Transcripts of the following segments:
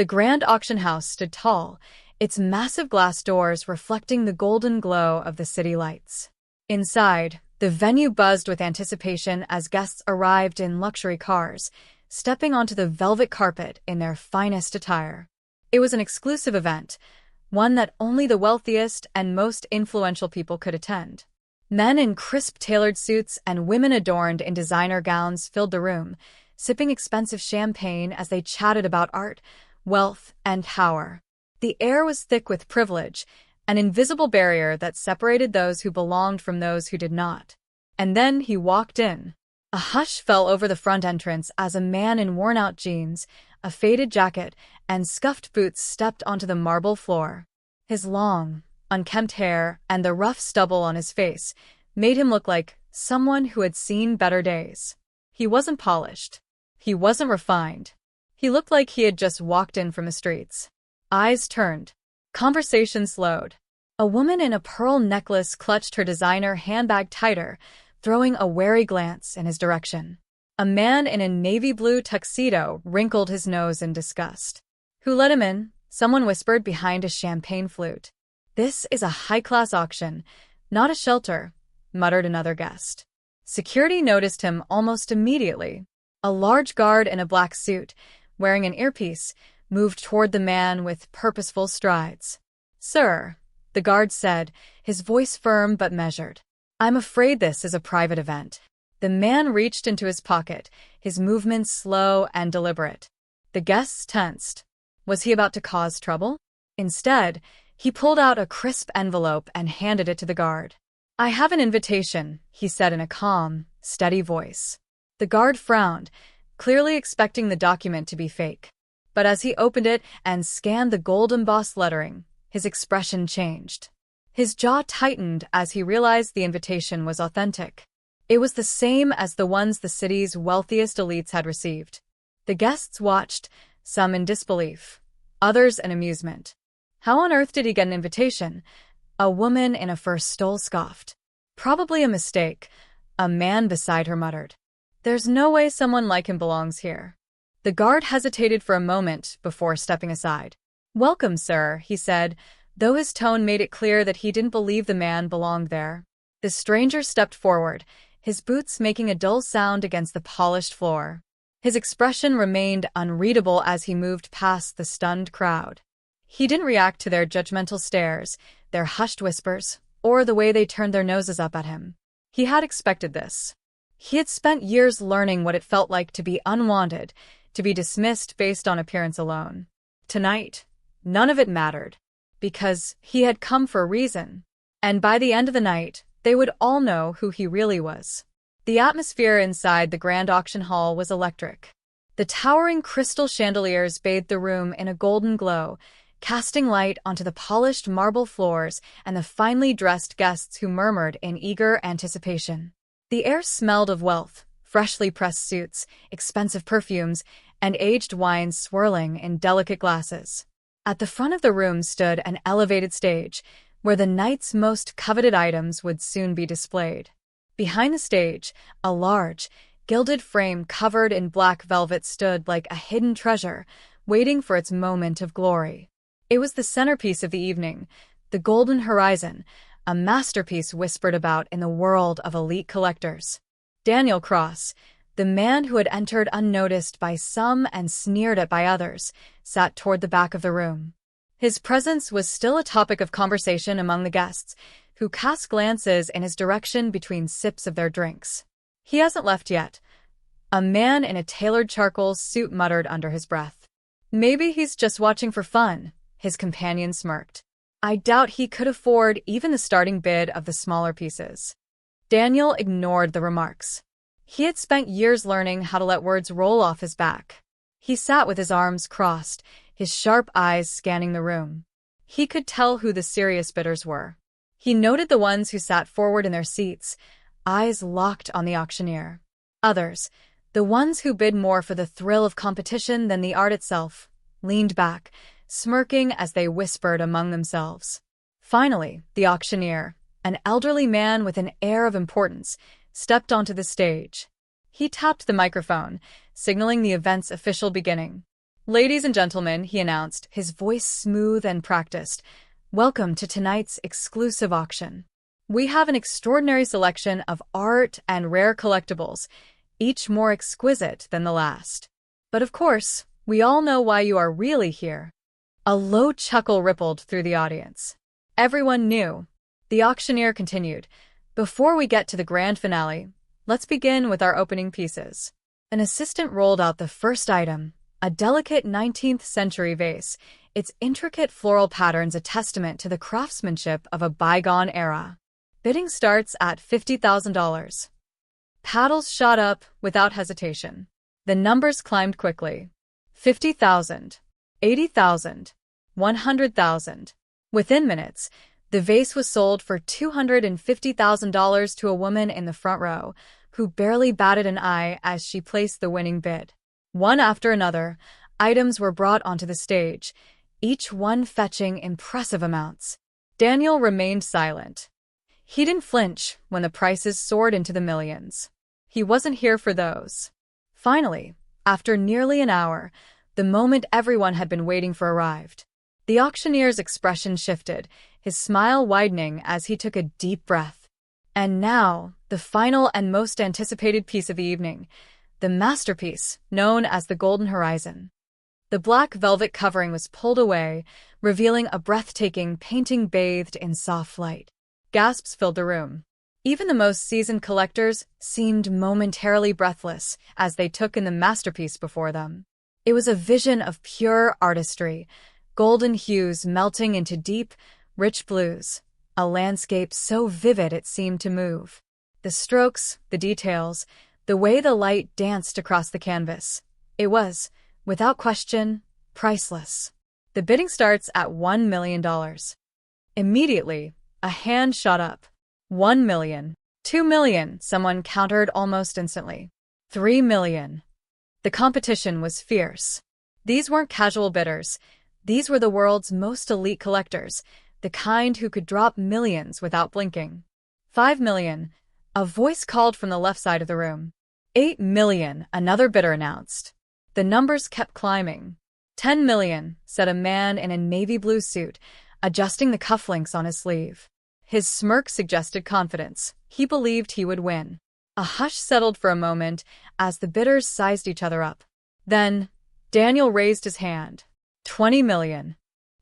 The grand auction house stood tall, its massive glass doors reflecting the golden glow of the city lights. Inside, the venue buzzed with anticipation as guests arrived in luxury cars, stepping onto the velvet carpet in their finest attire. It was an exclusive event, one that only the wealthiest and most influential people could attend. Men in crisp tailored suits and women adorned in designer gowns filled the room, sipping expensive champagne as they chatted about art, wealth, and power. The air was thick with privilege, an invisible barrier that separated those who belonged from those who did not. And then he walked in. A hush fell over the front entrance as a man in worn-out jeans, a faded jacket, and scuffed boots stepped onto the marble floor. His long, unkempt hair and the rough stubble on his face made him look like someone who had seen better days. He wasn't polished. He wasn't refined. He looked like he had just walked in from the streets. Eyes turned. Conversation slowed. A woman in a pearl necklace clutched her designer handbag tighter, throwing a wary glance in his direction. A man in a navy blue tuxedo wrinkled his nose in disgust. "Who let him in?" someone whispered behind a champagne flute. "This is a high-class auction, not a shelter," muttered another guest. Security noticed him almost immediately. A large guard in a black suit, wearing an earpiece, moved toward the man with purposeful strides. "Sir," the guard said, his voice firm but measured, "I'm afraid this is a private event." The man reached into his pocket, his movements slow and deliberate. The guests tensed. Was he about to cause trouble? Instead, he pulled out a crisp envelope and handed it to the guard. "I have an invitation," he said in a calm, steady voice. The guard frowned, clearly expecting the document to be fake. But as he opened it and scanned the gold-embossed lettering, his expression changed. His jaw tightened as he realized the invitation was authentic. It was the same as the ones the city's wealthiest elites had received. The guests watched, some in disbelief, others in amusement. How on earth did he get an invitation? A woman in a fur stole scoffed. "Probably a mistake," a man beside her muttered. "There's no way someone like him belongs here." The guard hesitated for a moment before stepping aside. "Welcome, sir," he said, though his tone made it clear that he didn't believe the man belonged there. The stranger stepped forward, his boots making a dull sound against the polished floor. His expression remained unreadable as he moved past the stunned crowd. He didn't react to their judgmental stares, their hushed whispers, or the way they turned their noses up at him. He had expected this. He had spent years learning what it felt like to be unwanted, to be dismissed based on appearance alone. Tonight, none of it mattered, because he had come for a reason. And by the end of the night, they would all know who he really was. The atmosphere inside the grand auction hall was electric. The towering crystal chandeliers bathed the room in a golden glow, casting light onto the polished marble floors and the finely dressed guests who murmured in eager anticipation. The air smelled of wealth, freshly pressed suits, expensive perfumes, and aged wines swirling in delicate glasses. At the front of the room stood an elevated stage, where the night's most coveted items would soon be displayed. Behind the stage, a large, gilded frame covered in black velvet stood like a hidden treasure, waiting for its moment of glory. It was the centerpiece of the evening, the Golden Horizon, a masterpiece whispered about in the world of elite collectors. Daniel Cross, the man who had entered unnoticed by some and sneered at by others, sat toward the back of the room. His presence was still a topic of conversation among the guests, who cast glances in his direction between sips of their drinks. "He hasn't left yet," a man in a tailored charcoal suit muttered under his breath. "Maybe he's just watching for fun," his companion smirked. "I doubt he could afford even the starting bid of the smaller pieces." Daniel ignored the remarks. He had spent years learning how to let words roll off his back. He sat with his arms crossed, his sharp eyes scanning the room. He could tell who the serious bidders were. He noted the ones who sat forward in their seats, eyes locked on the auctioneer. Others, the ones who bid more for the thrill of competition than the art itself, leaned back, smirking as they whispered among themselves. Finally, the auctioneer, an elderly man with an air of importance, stepped onto the stage. He tapped the microphone, signaling the event's official beginning. Ladies and gentlemen, he announced, his voice smooth and practiced, welcome to tonight's exclusive auction. We have an extraordinary selection of art and rare collectibles, each more exquisite than the last. But of course, we all know why you are really here. A low chuckle rippled through the audience. Everyone knew. The auctioneer continued, before we get to the grand finale, let's begin with our opening pieces. An assistant rolled out the first item, a delicate 19th century vase, its intricate floral patterns a testament to the craftsmanship of a bygone era. Bidding starts at $50,000. Paddles shot up without hesitation. The numbers climbed quickly. 50,000, 80,000, 100,000. Within minutes, the vase was sold for $250,000 to a woman in the front row, who barely batted an eye as she placed the winning bid. One after another, items were brought onto the stage, each one fetching impressive amounts. Daniel remained silent. He didn't flinch when the prices soared into the millions. He wasn't here for those. Finally, after nearly an hour, the moment everyone had been waiting for arrived. The auctioneer's expression shifted, his smile widening as he took a deep breath. And now, the final and most anticipated piece of the evening, the masterpiece known as the Golden Horizon. The black velvet covering was pulled away, revealing a breathtaking painting bathed in soft light. Gasps filled the room. Even the most seasoned collectors seemed momentarily breathless as they took in the masterpiece before them. It was a vision of pure artistry, golden hues melting into deep, rich blues, a landscape so vivid it seemed to move. The strokes, the details, the way the light danced across the canvas. It was, without question, priceless. The bidding starts at $1 million. Immediately, a hand shot up. 1 million. 2 million, someone countered almost instantly. 3 million. The competition was fierce. These weren't casual bidders. These were the world's most elite collectors, the kind who could drop millions without blinking. 5 million. A voice called from the left side of the room. 8 million, another bidder announced. The numbers kept climbing. 10 million, said a man in a navy blue suit, adjusting the cufflinks on his sleeve. His smirk suggested confidence. He believed he would win. A hush settled for a moment as the bidders sized each other up. Then, Daniel raised his hand. 20 million.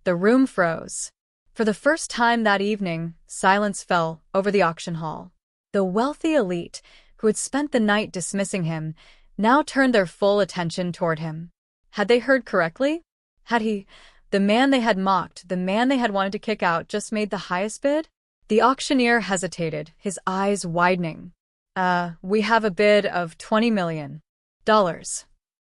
The room froze. For the first time that evening, silence fell over the auction hall. The wealthy elite, who had spent the night dismissing him, now turned their full attention toward him. Had they heard correctly? Had he, the man they had mocked, the man they had wanted to kick out, just made the highest bid? The auctioneer hesitated, his eyes widening. We have a bid of $20 million.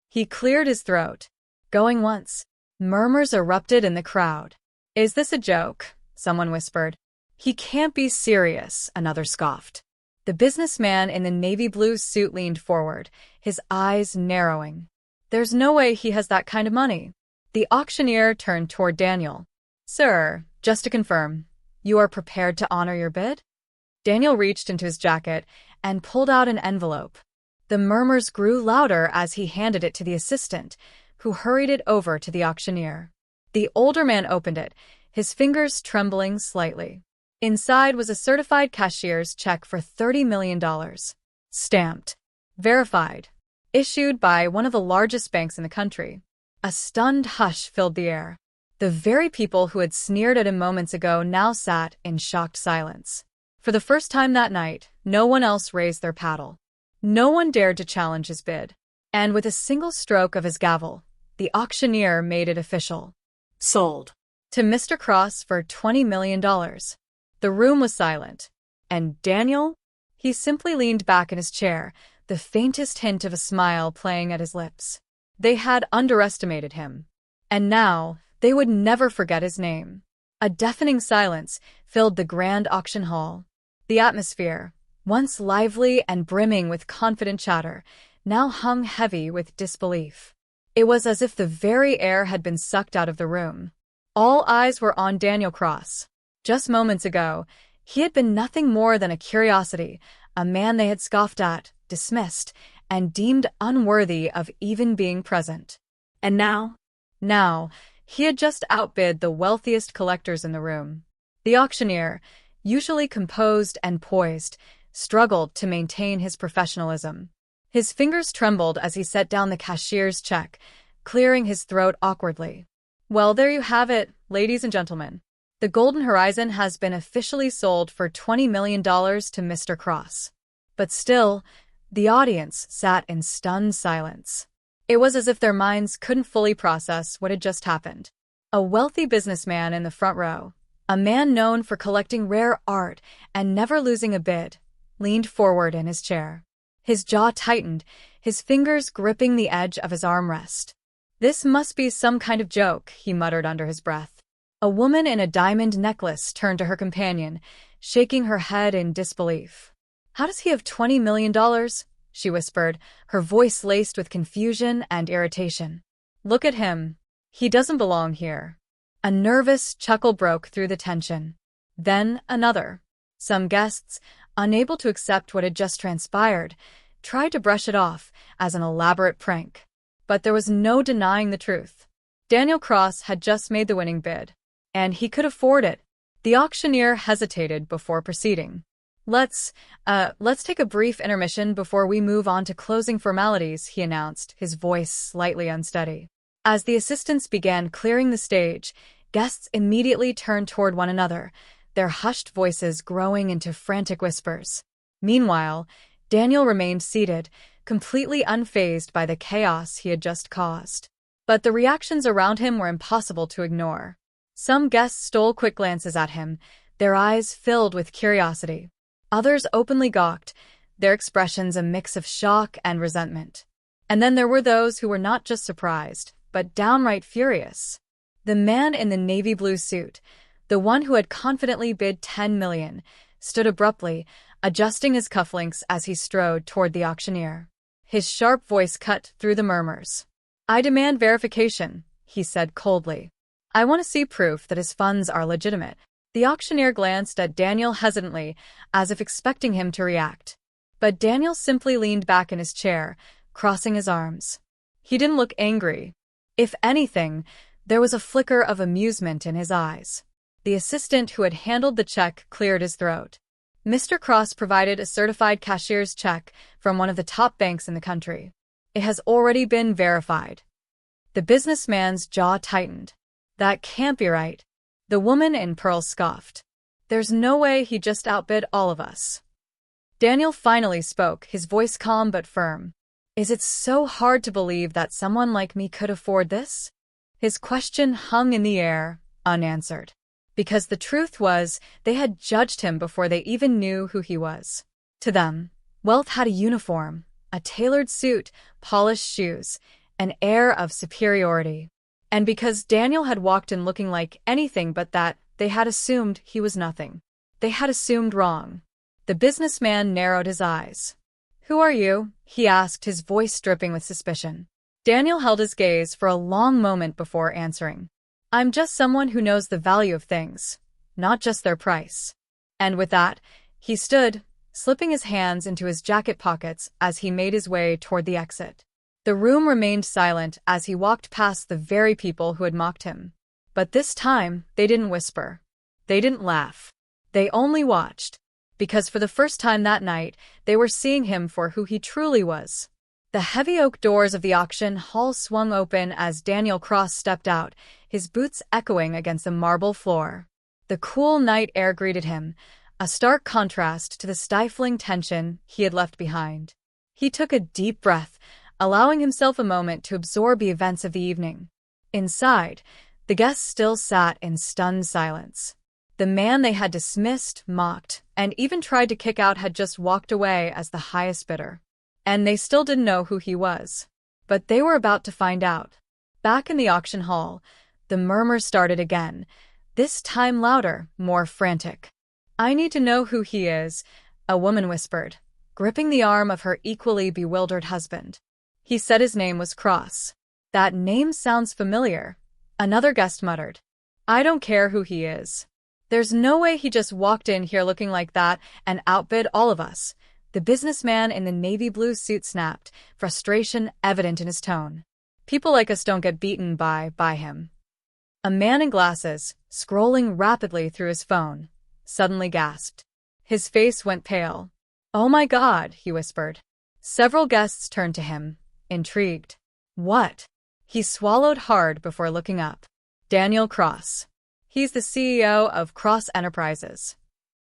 He cleared his throat. Going once. Murmurs erupted in the crowd. Is this a joke? Someone whispered. He can't be serious, another scoffed. The businessman in the navy blue suit leaned forward, his eyes narrowing. There's no way he has that kind of money. The auctioneer turned toward Daniel. Sir, just to confirm, you are prepared to honor your bid? Daniel reached into his jacket and pulled out an envelope. The murmurs grew louder as he handed it to the assistant, who hurried it over to the auctioneer. The older man opened it, his fingers trembling slightly. Inside was a certified cashier's check for $30 million. Stamped. Verified. Issued by one of the largest banks in the country. A stunned hush filled the air. The very people who had sneered at him moments ago now sat in shocked silence. For the first time that night, no one else raised their paddle. No one dared to challenge his bid. And with a single stroke of his gavel, the auctioneer made it official. Sold. To Mr. Cross for $20 million. The room was silent. And Daniel? He simply leaned back in his chair, the faintest hint of a smile playing at his lips. They had underestimated him. And now, they would never forget his name. A deafening silence filled the grand auction hall. The atmosphere, once lively and brimming with confident chatter, now hung heavy with disbelief. It was as if the very air had been sucked out of the room. All eyes were on Daniel Cross. Just moments ago, he had been nothing more than a curiosity, a man they had scoffed at, dismissed, and deemed unworthy of even being present. And now, Now, he had just outbid the wealthiest collectors in the room. The auctioneer, usually composed and poised, struggled to maintain his professionalism. His fingers trembled as he set down the cashier's check, clearing his throat awkwardly. Well, there you have it, ladies and gentlemen. The Golden Horizon has been officially sold for $20 million to Mr. Cross. But still, the audience sat in stunned silence. It was as if their minds couldn't fully process what had just happened. A wealthy businessman in the front row, a man known for collecting rare art and never losing a bid, leaned forward in his chair. His jaw tightened, his fingers gripping the edge of his armrest. "This must be some kind of joke," he muttered under his breath. A woman in a diamond necklace turned to her companion, shaking her head in disbelief. "How does he have $20 million? She whispered, her voice laced with confusion and irritation. "Look at him. He doesn't belong here." A nervous chuckle broke through the tension. Then another. Some guests, unable to accept what had just transpired, tried to brush it off as an elaborate prank. But there was no denying the truth. Daniel Cross had just made the winning bid, and he could afford it. The auctioneer hesitated before proceeding. Let's take a brief intermission before we move on to closing formalities," he announced, his voice slightly unsteady. As the assistants began clearing the stage, guests immediately turned toward one another, their hushed voices growing into frantic whispers. Meanwhile, Daniel remained seated, completely unfazed by the chaos he had just caused. But the reactions around him were impossible to ignore. Some guests stole quick glances at him, their eyes filled with curiosity. Others openly gawked, their expressions a mix of shock and resentment. And then there were those who were not just surprised, but downright furious. The man in the navy blue suit, the one who had confidently bid $10 million, stood abruptly, adjusting his cufflinks as he strode toward the auctioneer. His sharp voice cut through the murmurs. "I demand verification," he said coldly. "I want to see proof that his funds are legitimate." The auctioneer glanced at Daniel hesitantly, as if expecting him to react. But Daniel simply leaned back in his chair, crossing his arms. He didn't look angry. If anything, there was a flicker of amusement in his eyes. The assistant who had handled the check cleared his throat. Mr. Cross provided a certified cashier's check from one of the top banks in the country. "It has already been verified." The businessman's jaw tightened. "That can't be right." The woman in pearl scoffed. "There's no way he just outbid all of us." Daniel finally spoke, his voice calm but firm. "Is it so hard to believe that someone like me could afford this?" His question hung in the air, unanswered. Because the truth was, they had judged him before they even knew who he was. To them, wealth had a uniform, a tailored suit, polished shoes, an air of superiority. And because Daniel had walked in looking like anything but that, they had assumed he was nothing. They had assumed wrong. The businessman narrowed his eyes. "Who are you?" he asked, his voice dripping with suspicion. Daniel held his gaze for a long moment before answering. "I'm just someone who knows the value of things, not just their price." And with that, he stood, slipping his hands into his jacket pockets as he made his way toward the exit. The room remained silent as he walked past the very people who had mocked him. But this time, they didn't whisper. They didn't laugh. They only watched. Because for the first time that night, they were seeing him for who he truly was. The heavy oak doors of the auction hall swung open as Daniel Cross stepped out, his boots echoing against the marble floor. The cool night air greeted him, a stark contrast to the stifling tension he had left behind. He took a deep breath, allowing himself a moment to absorb the events of the evening. Inside, the guests still sat in stunned silence. The man they had dismissed, mocked, and even tried to kick out had just walked away as the highest bidder. And they still didn't know who he was. But they were about to find out. Back in the auction hall, the murmurs started again, this time louder, more frantic. "I need to know who he is," a woman whispered, gripping the arm of her equally bewildered husband. "He said his name was Cross." "That name sounds familiar," another guest muttered. "I don't care who he is. There's no way he just walked in here looking like that and outbid all of us," the businessman in the navy blue suit snapped, frustration evident in his tone. People like us don't get beaten by him. A man in glasses, scrolling rapidly through his phone, suddenly gasped. His face went pale. "Oh my God," he whispered. Several guests turned to him, intrigued. "What?" He swallowed hard before looking up. "Daniel Cross. He's the CEO of Cross Enterprises."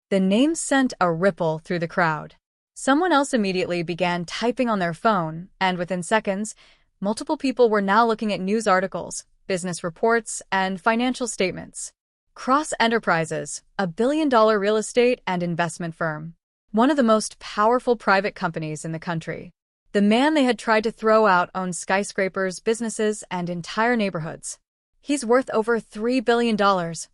The name sent a ripple through the crowd. Someone else immediately began typing on their phone, and within seconds, multiple people were now looking at news articles, business reports, and financial statements. Cross Enterprises, a billion-dollar real estate and investment firm. One of the most powerful private companies in the country. The man they had tried to throw out owned skyscrapers, businesses, and entire neighborhoods. "He's worth over $3 billion,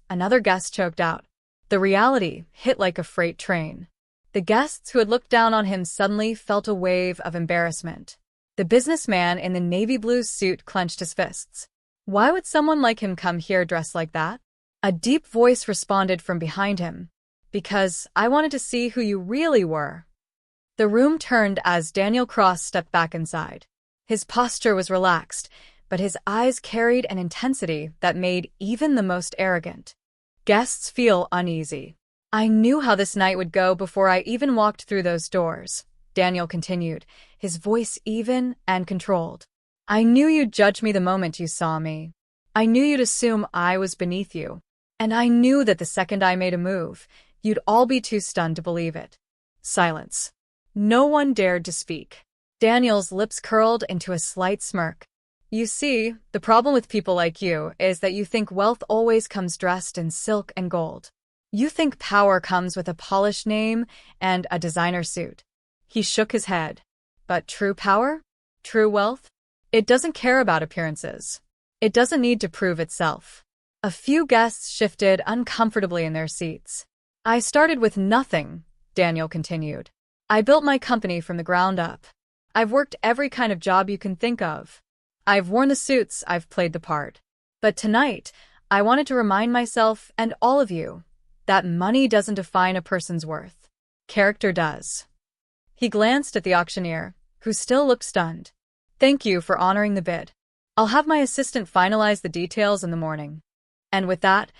another guest choked out. The reality hit like a freight train. The guests who had looked down on him suddenly felt a wave of embarrassment. The businessman in the navy blue suit clenched his fists. Why would someone like him come here dressed like that? A deep voice responded from behind him. "Because I wanted to see who you really were." The room turned as Daniel Cross stepped back inside. His posture was relaxed, but his eyes carried an intensity that made even the most arrogant guests feel uneasy. "I knew how this night would go before I even walked through those doors," Daniel continued, his voice even and controlled. "I knew you'd judge me the moment you saw me. I knew you'd assume I was beneath you. And I knew that the second I made a move, you'd all be too stunned to believe it." Silence. No one dared to speak. Daniel's lips curled into a slight smirk. "You see, the problem with people like you is that you think wealth always comes dressed in silk and gold. You think power comes with a polished name and a designer suit." He shook his head. "But true power? True wealth? It doesn't care about appearances. It doesn't need to prove itself." A few guests shifted uncomfortably in their seats. "I started with nothing," Daniel continued. "I built my company from the ground up. I've worked every kind of job you can think of. I've worn the suits, I've played the part. But tonight, I wanted to remind myself and all of you that money doesn't define a person's worth. Character does." He glanced at the auctioneer, who still looked stunned. "Thank you for honoring the bid. I'll have my assistant finalize the details in the morning." And with that,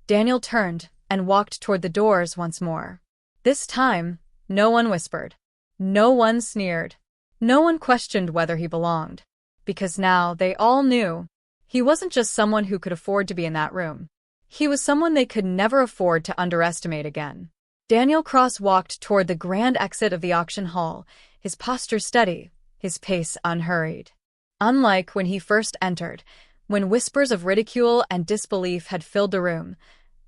Daniel turned and walked toward the doors once more. This time, no one whispered. No one sneered. No one questioned whether he belonged. Because now they all knew. He wasn't just someone who could afford to be in that room. He was someone they could never afford to underestimate again. Daniel Cross walked toward the grand exit of the auction hall, his posture steady, his pace unhurried. Unlike when he first entered, when whispers of ridicule and disbelief had filled the room,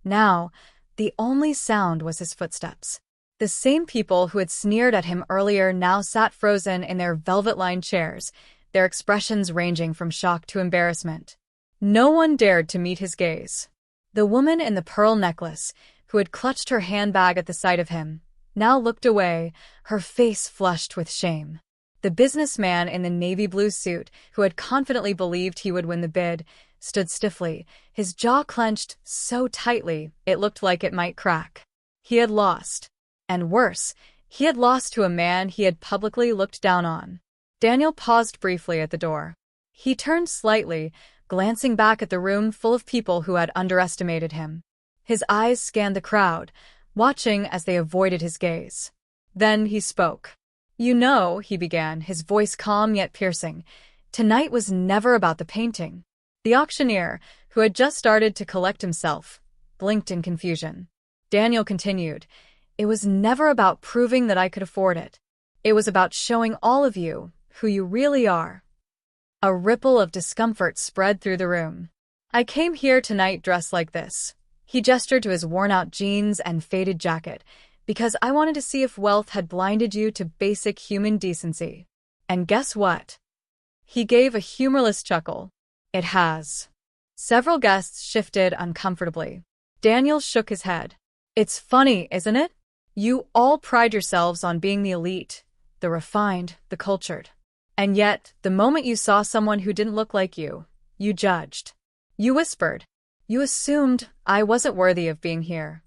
now, the only sound was his footsteps. The same people who had sneered at him earlier now sat frozen in their velvet-lined chairs, their expressions ranging from shock to embarrassment. No one dared to meet his gaze. The woman in the pearl necklace, who had clutched her handbag at the sight of him, now looked away, her face flushed with shame. The businessman in the navy blue suit, who had confidently believed he would win the bid, stood stiffly, his jaw clenched so tightly it looked like it might crack. He had lost. And worse, he had lost to a man he had publicly looked down on. Daniel paused briefly at the door. He turned slightly, glancing back at the room full of people who had underestimated him. His eyes scanned the crowd, watching as they avoided his gaze. Then he spoke. "You know," he began, his voice calm yet piercing, "tonight was never about the painting." The auctioneer, who had just started to collect himself, blinked in confusion. Daniel continued, "It was never about proving that I could afford it. It was about showing all of you who you really are." A ripple of discomfort spread through the room. "I came here tonight dressed like this." He gestured to his worn-out jeans and faded jacket, "because I wanted to see if wealth had blinded you to basic human decency. And guess what?" He gave a humorless chuckle. "It has." Several guests shifted uncomfortably. Daniel shook his head. "It's funny, isn't it? You all pride yourselves on being the elite, the refined, the cultured. And yet, the moment you saw someone who didn't look like you judged. You whispered. You assumed I wasn't worthy of being here."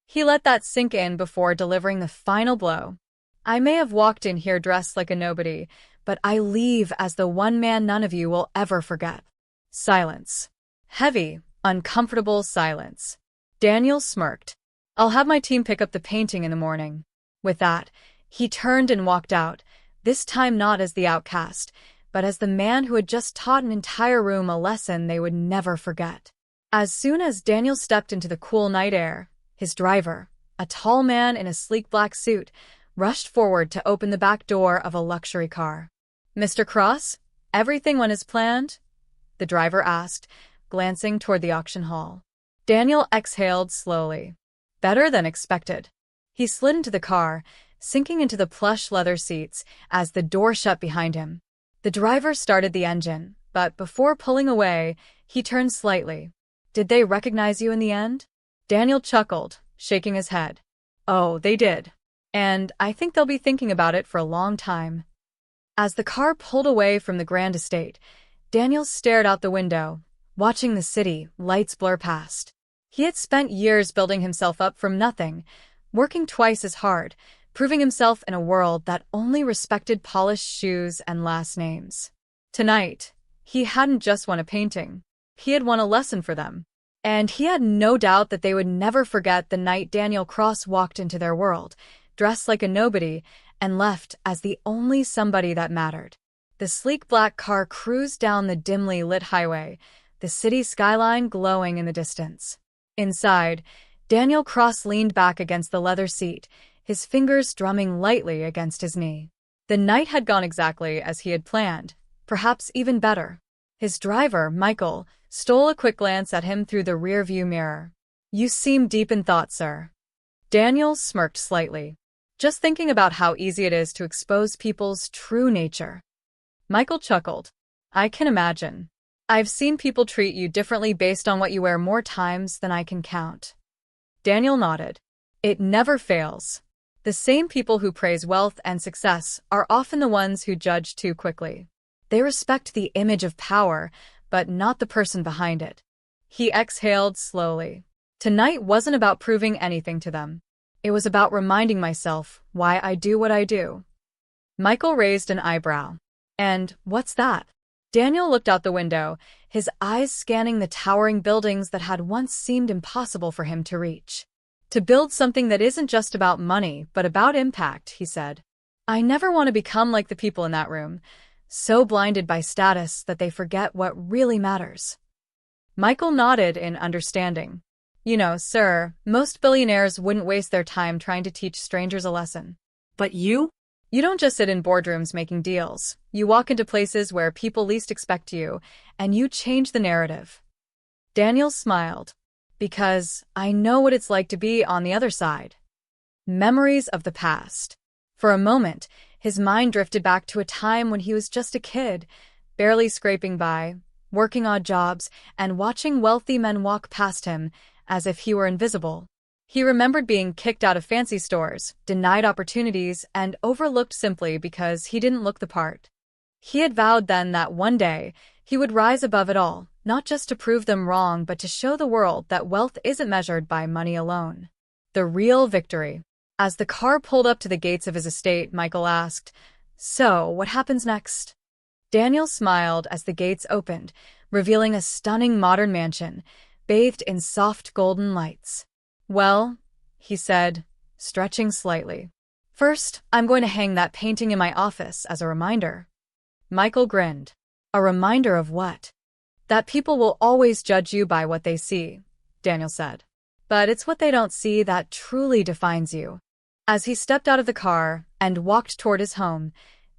He let that sink in before delivering the final blow. "I may have walked in here dressed like a nobody, but I leave as the one man none of you will ever forget. Silence. Heavy, uncomfortable silence. Daniel smirked. I'll have my team pick up the painting in the morning. With that, he turned and walked out, this time not as the outcast, but as the man who had just taught an entire room a lesson they would never forget. As soon as Daniel stepped into the cool night air, his driver, a tall man in a sleek black suit, rushed forward to open the back door of a luxury car. Mr. Cross, everything went as planned? The driver asked, glancing toward the auction hall. Daniel exhaled slowly. Better than expected. He slid into the car, sinking into the plush leather seats as the door shut behind him. The driver started the engine, but before pulling away, he turned slightly. Did they recognize you in the end? Daniel chuckled, shaking his head. Oh, they did. And I think they'll be thinking about it for a long time. As the car pulled away from the grand estate, Daniel stared out the window, watching the city lights blur past. He had spent years building himself up from nothing, working twice as hard, proving himself in a world that only respected polished shoes and last names. Tonight, he hadn't just won a painting. He had won a lesson for them. And he had no doubt that they would never forget the night Daniel Cross walked into their world, dressed like a nobody, and left as the only somebody that mattered. The sleek black car cruised down the dimly lit highway, the city skyline glowing in the distance. Inside, Daniel Cross leaned back against the leather seat, his fingers drumming lightly against his knee. The night had gone exactly as he had planned, perhaps even better. His driver, Michael, stole a quick glance at him through the rear-view mirror. You seem deep in thought, sir. Daniel smirked slightly, just thinking about how easy it is to expose people's true nature. Michael chuckled. I can imagine. I've seen people treat you differently based on what you wear more times than I can count. Daniel nodded. It never fails. The same people who praise wealth and success are often the ones who judge too quickly. They respect the image of power, but not the person behind it. He exhaled slowly. Tonight wasn't about proving anything to them. It was about reminding myself why I do what I do. Michael raised an eyebrow. And what's that? Daniel looked out the window, his eyes scanning the towering buildings that had once seemed impossible for him to reach. To build something that isn't just about money, but about impact, he said. I never want to become like the people in that room, so blinded by status that they forget what really matters. Michael nodded in understanding. You know, sir, most billionaires wouldn't waste their time trying to teach strangers a lesson. But you? You don't just sit in boardrooms making deals. You walk into places where people least expect you, and you change the narrative. Daniel smiled. Because I know what it's like to be on the other side. Memories of the past. For a moment, his mind drifted back to a time when he was just a kid, barely scraping by, working odd jobs, and watching wealthy men walk past him as if he were invisible. He remembered being kicked out of fancy stores, denied opportunities, and overlooked simply because he didn't look the part. He had vowed then that one day he would rise above it all, not just to prove them wrong but to show the world that wealth isn't measured by money alone. The real victory. As the car pulled up to the gates of his estate, Michael asked, So, what happens next? Daniel smiled as the gates opened, revealing a stunning modern mansion, bathed in soft golden lights. Well, he said, stretching slightly. First, I'm going to hang that painting in my office as a reminder. Michael grinned. A reminder of what? That people will always judge you by what they see, Daniel said. But it's what they don't see that truly defines you. As he stepped out of the car and walked toward his home,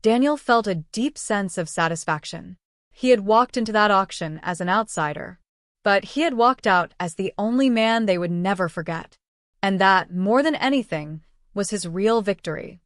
Daniel felt a deep sense of satisfaction. He had walked into that auction as an outsider. But he had walked out as the only man they would never forget. And that, more than anything, was his real victory.